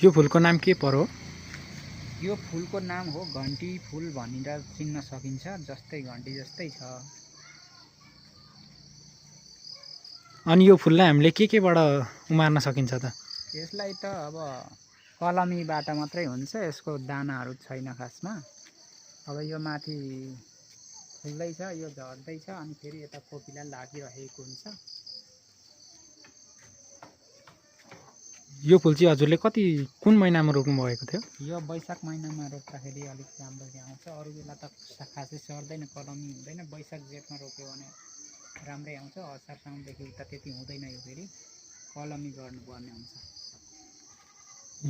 यो फुलको नाम के पर्यो? यो फुलको नाम हो घन्टी फुल भनेर चिन्न सकिन्छ। जस्तै घन्टी जस्तै छ। अनि यो फुललाई हामीले केबाट उमार्न सकिन्छ त? यसलाई त अब कलमीबाट मात्रै हुन्छ। यसको दानाहरू छैन खासमा। अब यो माथि फुल्दैछ, यो झर्दैछ, अनि फेरि यता कोपिला लागिरहेको हुन्छ। यो फुल चाहिँ हजुरले कुन महिनामा रोप्नु भएको थियो? यो वैशाख महिनामा रोप्दाखेरि अलिक राम्ररी आउँछ। अरू बेला त खासै सर्दैन, कलमी हुँदैन। वैशाख जेठमा रोप्यो भने राम्रै आउँछ। असार साउनदेखि उता त्यति हुँदैन। यो फेरि कलमी गर्नुपर्ने हुन्छ।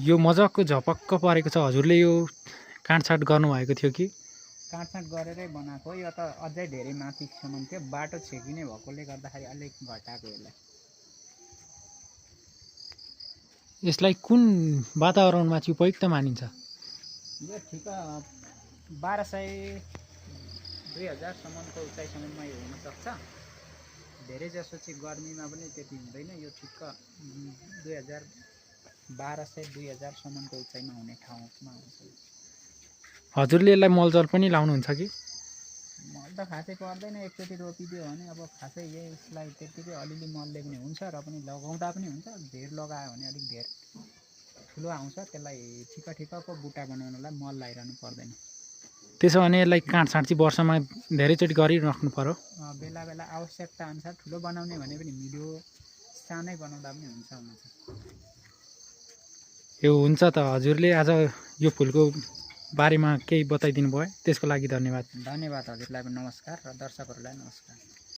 यो मजाको झपक्क परेको छ। हजुरले यो काटछाट गर्नुभएको थियो कि? काटछाट गरेरै बनाएको। यो त अझै धेरै माथिसम्म थियो। बाटो छेकिने भएकोले गर्दाखेरि अलिक घटाएको यसलाई। यसलाई कुन वातावरणमा चाहिँ उपयुक्त मानिन्छ? यो ठिक 1200-2000सम्मको उचाइसम्ममा यो हुनसक्छ। धेरै जसो चाहिँ गर्मीमा पनि त्यति हुँदैन। यो ठिक्क 1200-2000सम्मको उचाइमा हुने ठाउँमा हुन्छ। हजुरले यसलाई मलजल पनि लाउनुहुन्छ कि? मल त खासै पर्दैन। एकचोटि रोपिदियो भने अब खासै यसलाई त्यतिकै अलिअलि मलले पनि हुन्छ र पनि लगाउँदा पनि हुन्छ। धेर लगायो भने अलिक धेर ठुलो आउँछ। त्यसलाई ठिक्क बुट्टा बनाउनलाई मल लगाइरहनु पर्दैन। त्यसो भने यसलाई काटछाट चाहिँ वर्षमा धेरैचोटि गरिराख्नु पर्यो? बेला बेला आवश्यकता अनुसार ठुलो बनाउने भने पनि मिल्यो, सानै बनाउँदा पनि हुन्छ। यो हुन्छ त। हजुरले आज यो फुलको बारेमा केही बताइदिनु भयो, त्यसको लागि धन्यवाद। धन्यवाद हजुरलाई पनि नमस्कार र दर्शकहरूलाई नमस्कार।